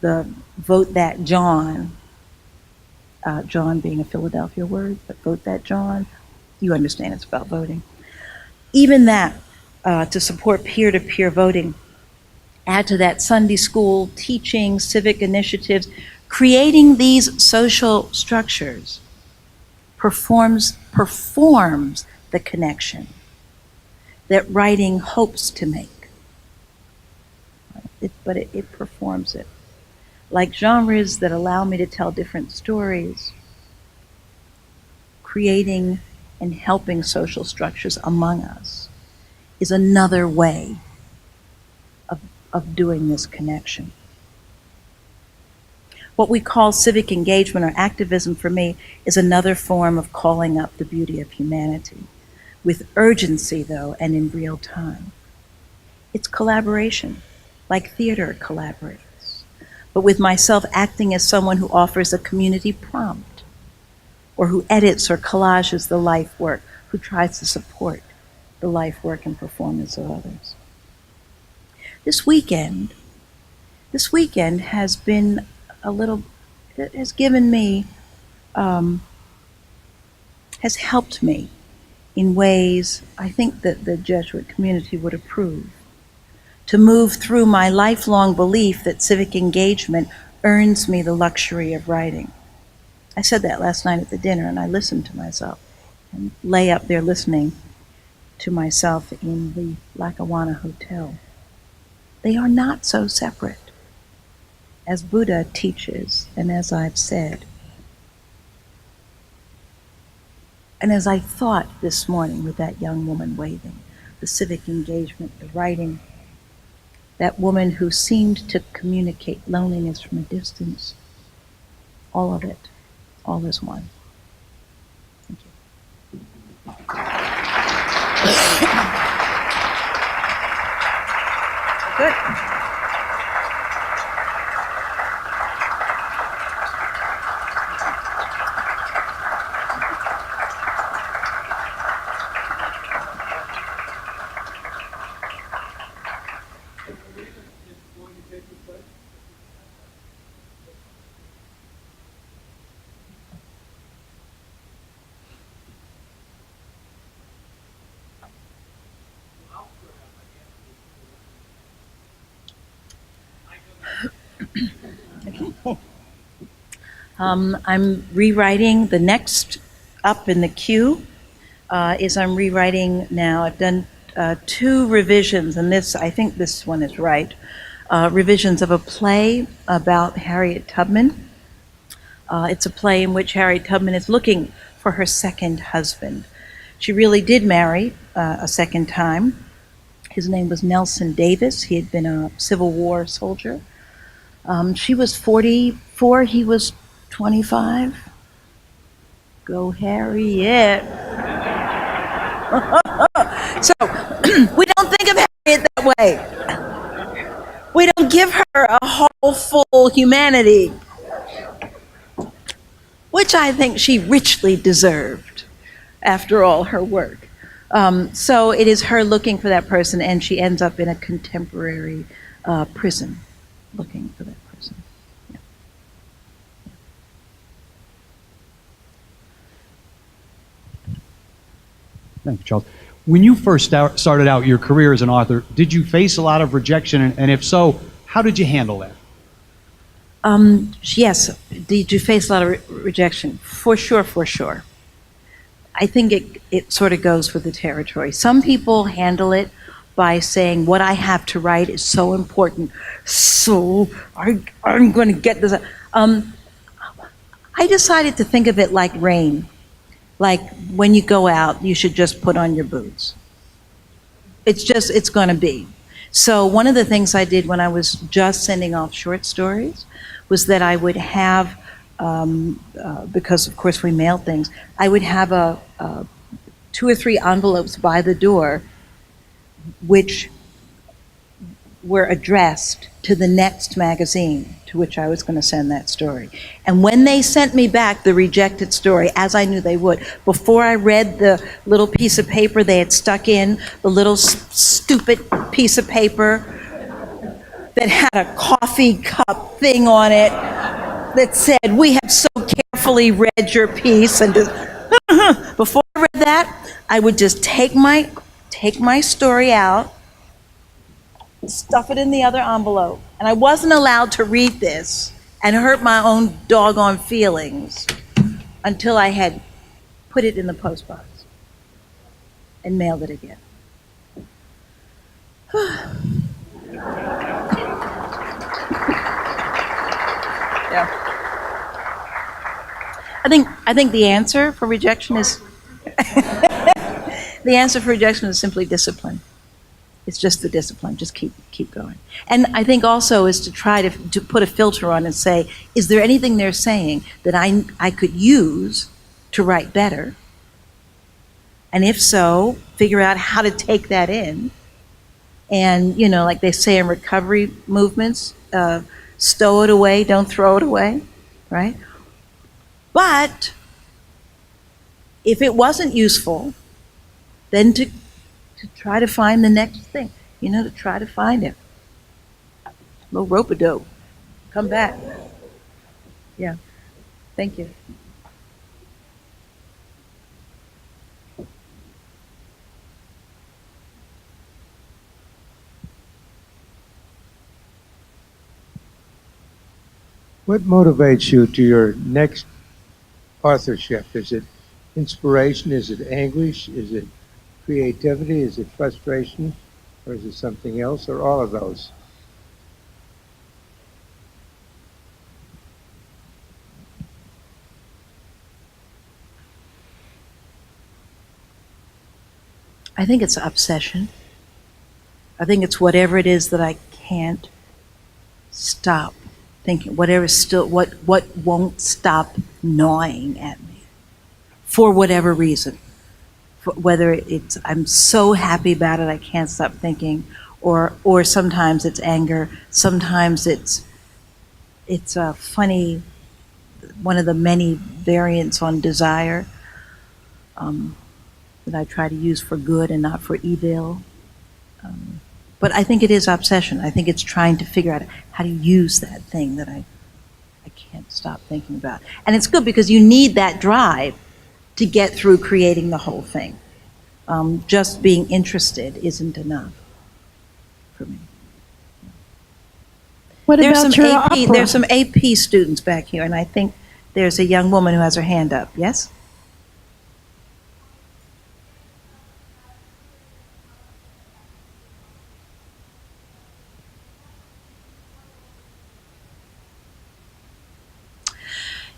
the Vote That John, John being a Philadelphia word, but Vote That John, you understand it's about voting. Even that, to support peer-to-peer voting. Add to that Sunday school, teaching, civic initiatives. Creating these social structures performs the connection that writing hopes to make. But it performs it. Like genres that allow me to tell different stories, creating and helping social structures among us is another way of doing this connection. What we call civic engagement or activism for me is another form of calling up the beauty of humanity, with urgency though, and in real time. It's collaboration, like theater collaborates, but with myself acting as someone who offers a community prompt, or who edits or collages the life work, who tries to support the life work and performance of others. This weekend has been it has given me, has helped me in ways I think that the Jesuit community would approve, to move through my lifelong belief that civic engagement earns me the luxury of writing. I said that last night at the dinner, and I listened to myself and lay up there listening to myself in the Lackawanna Hotel. They are not so separate, as Buddha teaches, and as I've said. And as I thought this morning with that young woman waving, the civic engagement, the writing, that woman who seemed to communicate loneliness from a distance, all of it, all is one. Thank you. Good. I'm rewriting the next up in the queue. I'm rewriting now. I've done 2 revisions, and I think this one is right. Revisions of a play about Harriet Tubman. It's a play in which Harriet Tubman is looking for her second husband. She really did marry a second time. His name was Nelson Davis. He had been a Civil War soldier. She was 44, he was 25. Go Harriet. So we don't think of Harriet that way. We don't give her a whole, full humanity, which I think she richly deserved after all her work. So it is her looking for that person, and she ends up in a contemporary prison looking for that person. Yeah. Thank you, Charles. When you first started out your career as an author, did you face a lot of rejection? And if so, how did you handle that? Yes. Did you face a lot of rejection? For sure, for sure. I think it sort of goes with the territory. Some people handle it by saying, what I have to write is so important, so I'm going to get this. I decided to think of it like rain. Like when you go out, you should just put on your boots. It's going to be. So one of the things I did when I was just sending off short stories was that I would have, because of course we mailed things, I would have 2 or 3 envelopes by the door which were addressed to the next magazine to which I was going to send that story. And when they sent me back the rejected story, as I knew they would, before I read the little piece of paper they had stuck in, the little stupid piece of paper that had a coffee cup thing on it that said, we have so carefully read your piece, and before I read that, I would just take my story out, stuff it in the other envelope. And I wasn't allowed to read this and hurt my own doggone feelings until I had put it in the postbox and mailed it again. Yeah. I think the answer for rejection is the answer for rejection is simply discipline. It's just the discipline. Just keep going. And I think also is to try to put a filter on and say, is there anything they're saying that I could use to write better? And if so, figure out how to take that in. And, you know, like they say in recovery movements, stow it away, don't throw it away, right? But if it wasn't useful, then to try to find the next thing, you know, to try to find it. A little rope-a-dope. Come back. Yeah. Thank you. What motivates you to your next authorship? Is it inspiration? Is it anguish? Is it creativity? Is it frustration? Or is it something else? Or all of those? I think it's obsession. I think it's whatever it is that I can't stop thinking, whatever still, what won't stop gnawing at me for whatever reason. Whether it's I'm so happy about it I can't stop thinking, or sometimes it's anger, sometimes it's a funny, one of the many variants on desire that I try to use for good and not for evil. But I think it is obsession. I think it's trying to figure out how to use that thing that I can't stop thinking about. And it's good because you need that drive to get through creating the whole thing. Just being interested isn't enough for me. What about your opera? There's some AP students back here, and I think there's a young woman who has her hand up. Yes?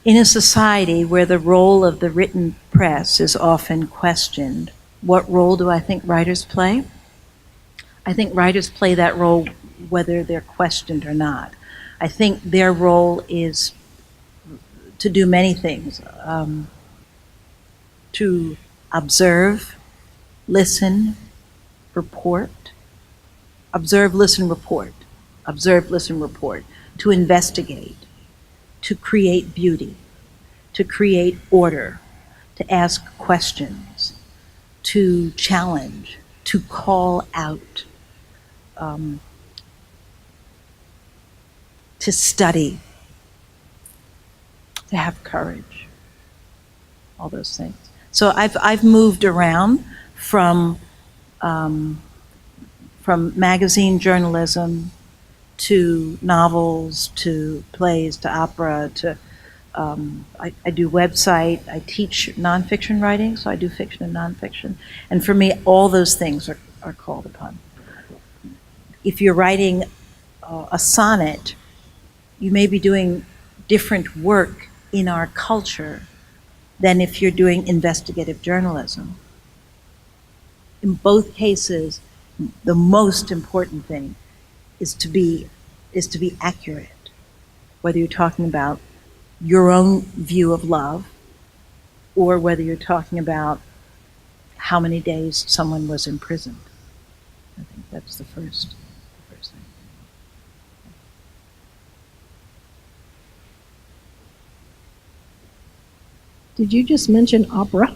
In a society where the role of the written press is often questioned, what role do I think writers play? I think writers play that role whether they're questioned or not. I think their role is to do many things. To observe, listen, report. Observe, listen, report. observe, listen, report, to investigate, to create beauty, to create order, to ask questions, to challenge, to call out, to study, to have courage, all those things. So I've moved around from magazine journalism to novels to plays to opera to I do website. I teach nonfiction writing, so I do fiction and nonfiction. And for me, all those things are called upon. If you're writing a sonnet, you may be doing different work in our culture than if you're doing investigative journalism. In both cases, the most important thing is to be accurate, whether you're talking about your own view of love or whether you're talking about how many days someone was imprisoned. I think that's the first thing. Did you just mention opera?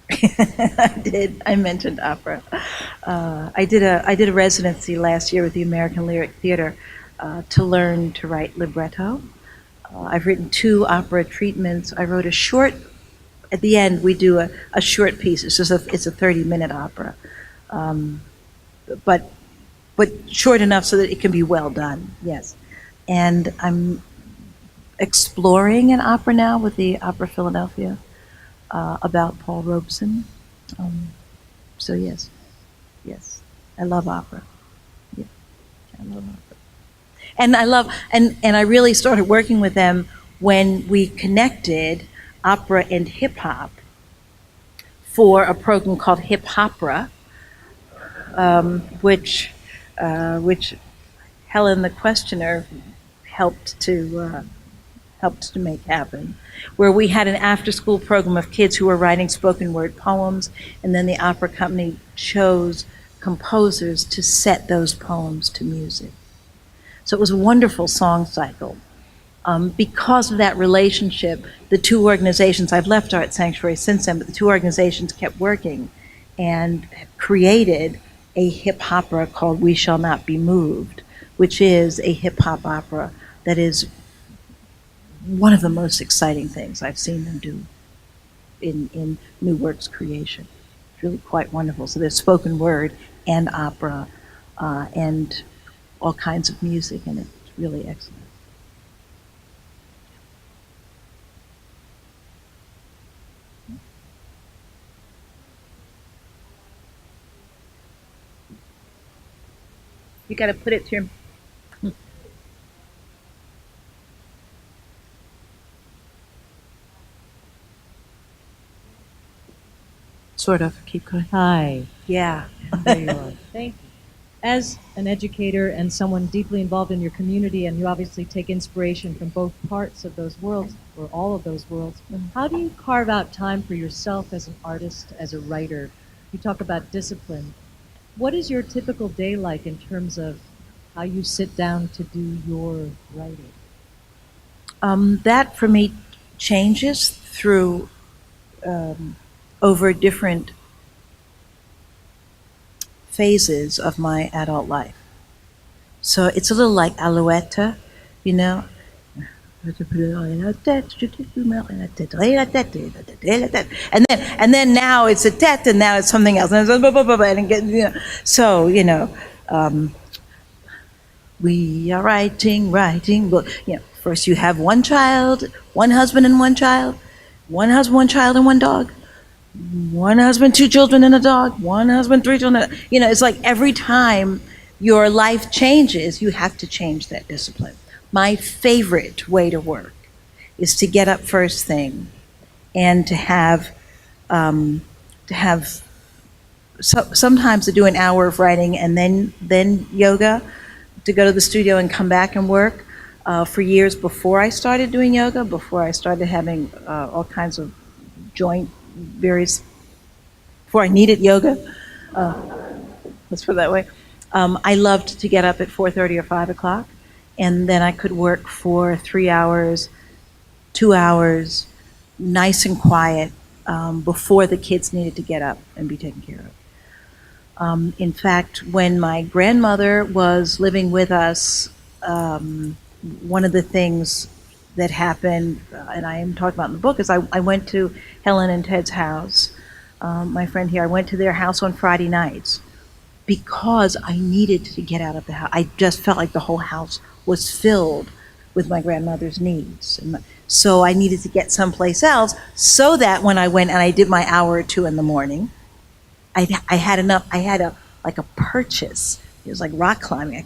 I did. I mentioned opera. I did a residency last year with the American Lyric Theater to learn to write libretto. I've written 2 opera treatments. I wrote a short. At the end, we do a short piece. It's a 30-minute opera, but short enough so that it can be well done. Yes, and I'm exploring an opera now with the Opera Philadelphia about Paul Robeson. So yes, I love opera. Yeah, I love opera. And I really started working with them when we connected opera and hip hop for a program called Hip Hopera, which Helen the questioner helped to make happen, where we had an after-school program of kids who were writing spoken word poems, and then the opera company chose composers to set those poems to music. So it was a wonderful song cycle. Because of that relationship, the 2 organizations, I've left Art Sanctuary since then, but the 2 organizations kept working and created a hip opera called We Shall Not Be Moved, which is a hip hop opera that is one of the most exciting things I've seen them do in new works creation. It's really quite wonderful. So there's spoken word and opera and all kinds of music, and it's really excellent. You got to put it to your... Sort of. Keep going. Hi. Yeah. There you are. Thank you. As an educator and someone deeply involved in your community, and you obviously take inspiration from both parts of those worlds, or all of those worlds, how do you carve out time for yourself as an artist, as a writer? You talk about discipline. What is your typical day like in terms of how you sit down to do your writing? That for me changes through over different phases of my adult life. So it's a little like Alouette, you know. And then now it's a tet, and now it's something else. So we are writing. Well, first you have one child, one husband and one child, one husband, one child and one dog, one husband, 2 children and a dog, one husband, 3 children. It's like every time your life changes, you have to change that discipline. My favorite way to work is to get up first thing and to have sometimes to do an hour of writing and then yoga, to go to the studio and come back and work. For years before I started doing yoga, before I started having all kinds of before I needed yoga, let's put it that way, I loved to get up at 4:30 or 5 o'clock, and then I could work for 3 hours, 2 hours, nice and quiet, before the kids needed to get up and be taken care of. In fact, when my grandmother was living with us, one of the things that happened, and I am talking about in the book, is I went to Helen and Ted's house, my friend here. I went to their house on Friday nights because I needed to get out of the house. I just felt like the whole house was filled with my grandmother's needs. So I needed to get someplace else so that when I went and I did my hour or two in the morning, I had enough. I had like a purchase. It was like rock climbing.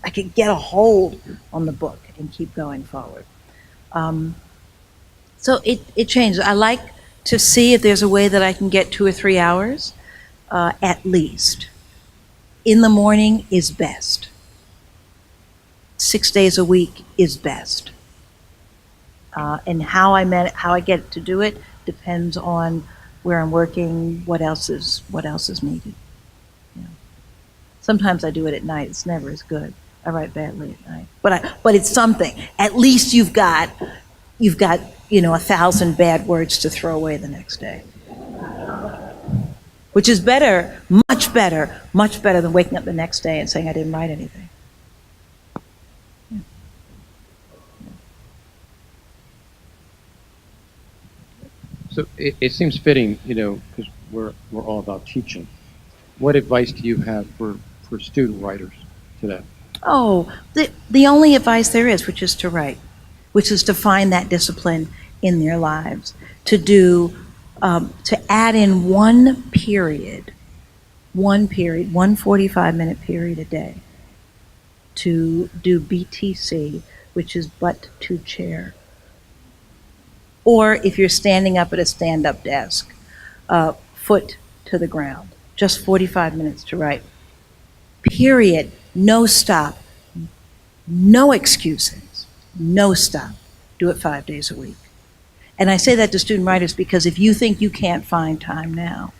I could get a hold on the book and keep going forward. So it changed. I like to see if there's a way that I can get 2 or 3 hours, at least. In the morning is best. 6 days a week is best. And how I get to do it depends on where I'm working, what else is needed. Yeah. Sometimes I do it at night. It's never as good. I write badly at night, but it's something. At least you've got 1,000 bad words to throw away the next day, which is better, much better than waking up the next day and saying I didn't write anything. So it seems fitting, because we're all about teaching. What advice do you have for student writers today? Oh, the only advice there is, which is to write, which is to find that discipline in their lives, to add in one 45-minute period a day, to do BTC, which is butt to chair. Or if you're standing up at a stand-up desk, foot to the ground, just 45 minutes to write. Period. No stop. No excuses. No stop. Do it 5 days a week. And I say that to student writers because if you think you can't find time now,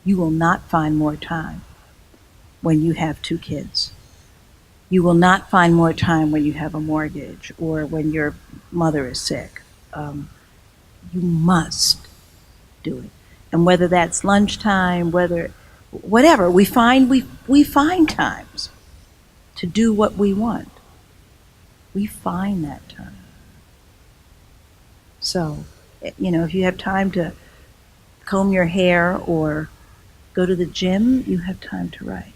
you will not find more time when you have 2 kids. You will not find more time when you have a mortgage or when your mother is sick. You must do it. And whether that's lunchtime, whatever, we find times to do what we want. We find that time. So, if you have time to comb your hair or go to the gym, you have time to write.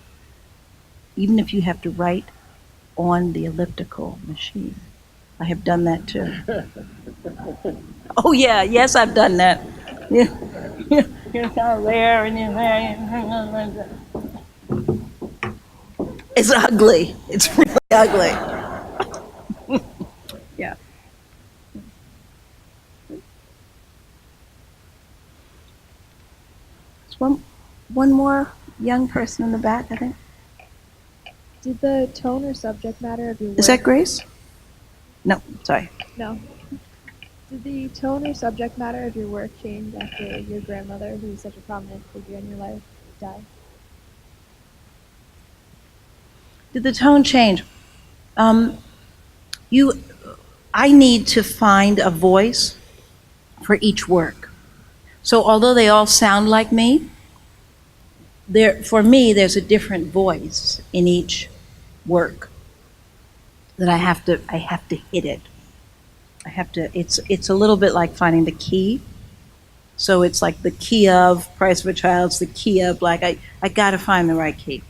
Even if you have to write on the elliptical machine. I have done that too. Oh yeah, yes, I've done that. Yeah. You're kind of there and you're there. It's ugly. It's really ugly. Yeah. There's one more young person in the back, I think. Did the tone or subject matter of your work... Is that Grace? No, sorry. No. Did the tone or subject matter of your work change after your grandmother, who was such a prominent figure in your life, died? Did the tone change? I need to find a voice for each work. So although they all sound like me, for me, there's a different voice in each work that I have to hit it. It's a little bit like finding the key. So it's like the key of Price of a Child's the key of Black. I got to find the right key.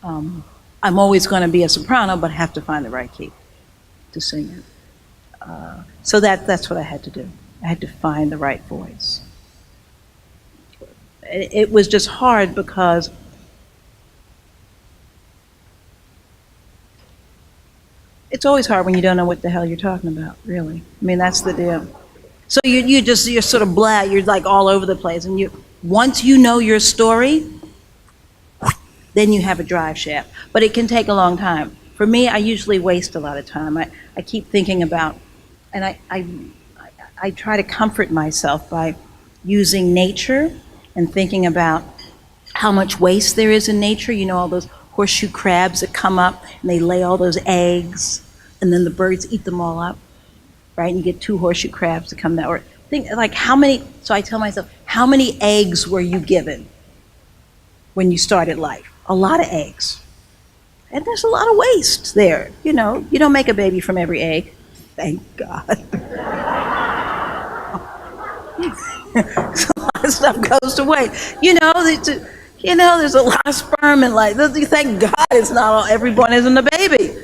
I'm always going to be a soprano, but I have to find the right key to sing it. So that's what I had to do. I had to find the right voice. It was just hard because it's always hard when you don't know what the hell you're talking about, really. I mean, that's the deal. So you're sort of blah, you're like all over the place. And once you know your story, then you have a drive shaft. But it can take a long time. For me, I usually waste a lot of time. I keep thinking about, and I try to comfort myself by using nature and thinking about how much waste there is in nature. You know, all those horseshoe crabs that come up and they lay all those eggs, and then the birds eat them all up, right? And you get 2 horseshoe crabs to come that, or think like how many, so I tell myself, how many eggs were you given when you started life? A lot of eggs. And there's a lot of waste there. You know, you don't make a baby from every egg. Thank God. A lot of stuff goes to waste. There's a lot of sperm in life. Thank God it's not all, everyone isn't a baby.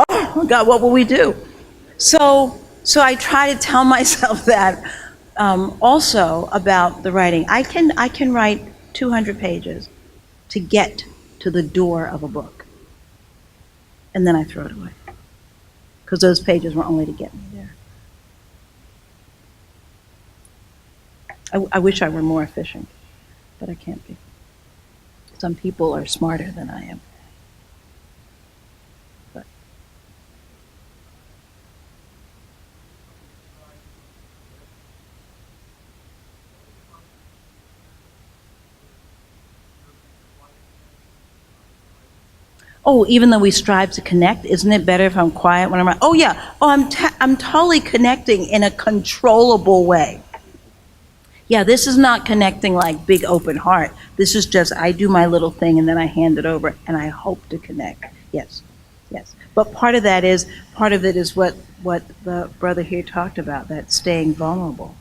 Oh God, what will we do? So I try to tell myself that also about the writing. I can write 200 pages to get to the door of a book, and then I throw it away because those pages were only to get me there. I wish I were more efficient, but I can't be. Some people are smarter than I am. But. Oh, even though we strive to connect, isn't it better if I'm quiet when I'm right? Oh yeah. Oh, I'm totally connecting in a controllable way. Yeah, this is not connecting like big open heart. This is just I do my little thing and then I hand it over and I hope to connect. Yes. But part of it is what the brother here talked about, that staying vulnerable,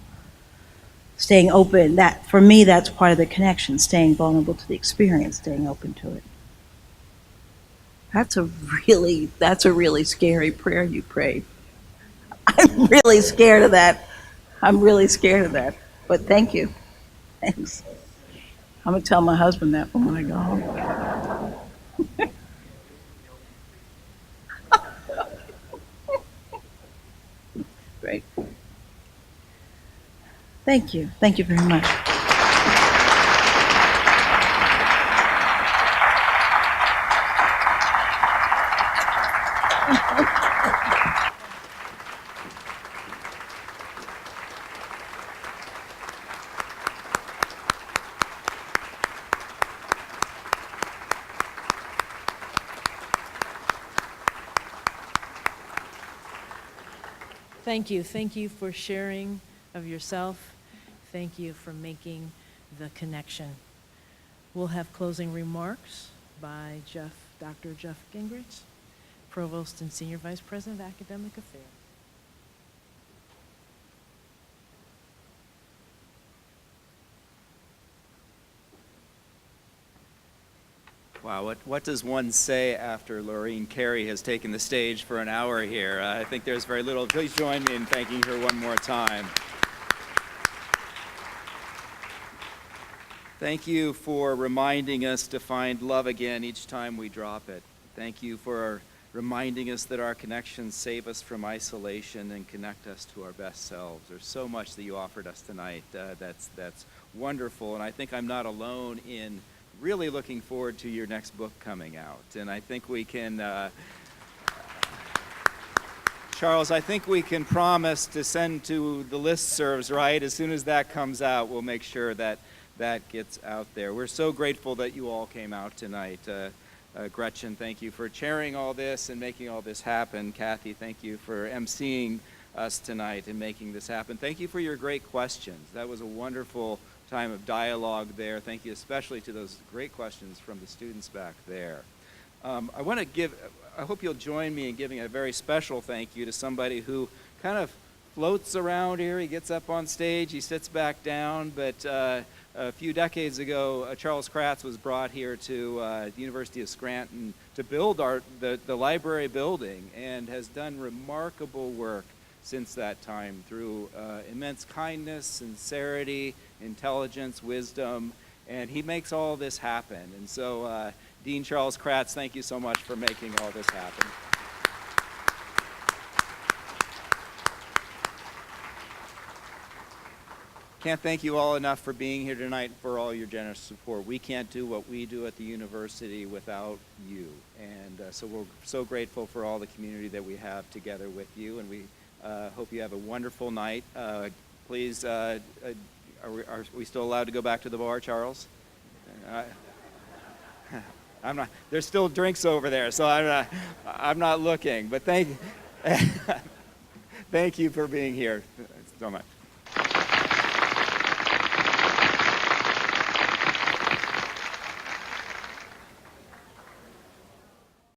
staying open. That for me, that's part of the connection. Staying vulnerable to the experience, staying open to it. That's a really scary prayer you prayed. I'm really scared of that. But thank you. Thanks. I'm going to tell my husband that when I go home. Great. Thank you. Thank you very much. Thank you. Thank you for sharing of yourself. Thank you for making the connection. We'll have closing remarks by Dr. Jeff Gingrich, Provost and Senior Vice President of Academic Affairs. Wow, what does one say after Lorene Cary has taken the stage for an hour here? I think there's very little. Please join me in thanking her one more time. Thank you for reminding us to find love again each time we drop it. Thank you for reminding us that our connections save us from isolation and connect us to our best selves. There's so much that you offered us tonight that's wonderful, and I think I'm not alone in really looking forward to your next book coming out. And I think we can, Charles, I think we can promise to send to the listservs, right? As soon as that comes out, we'll make sure that that gets out there. We're so grateful that you all came out tonight. Gretchen, thank you for chairing all this and making all this happen. Kathy, thank you for emceeing us tonight and making this happen. Thank you for your great questions. That was a wonderful time of dialogue there. Thank you especially to those great questions from the students back there. I want to I hope you'll join me in giving a very special thank you to somebody who kind of floats around here. He gets up on stage, he sits back down, but a few decades ago, Charles Kratz was brought here to the University of Scranton to build the library building and has done remarkable work since that time through immense kindness, sincerity, intelligence, wisdom, and he makes all this happen. And so, Dean Charles Kratz, thank you so much for making all this happen. Can't thank you all enough for being here tonight, for all your generous support. We can't do what we do at the university without you. And so we're so grateful for all the community that we have together with you, and we hope you have a wonderful night. Please, are we still allowed to go back to the bar, Charles? I'm not. There's still drinks over there, so I'm not looking. But thank you for being here so much.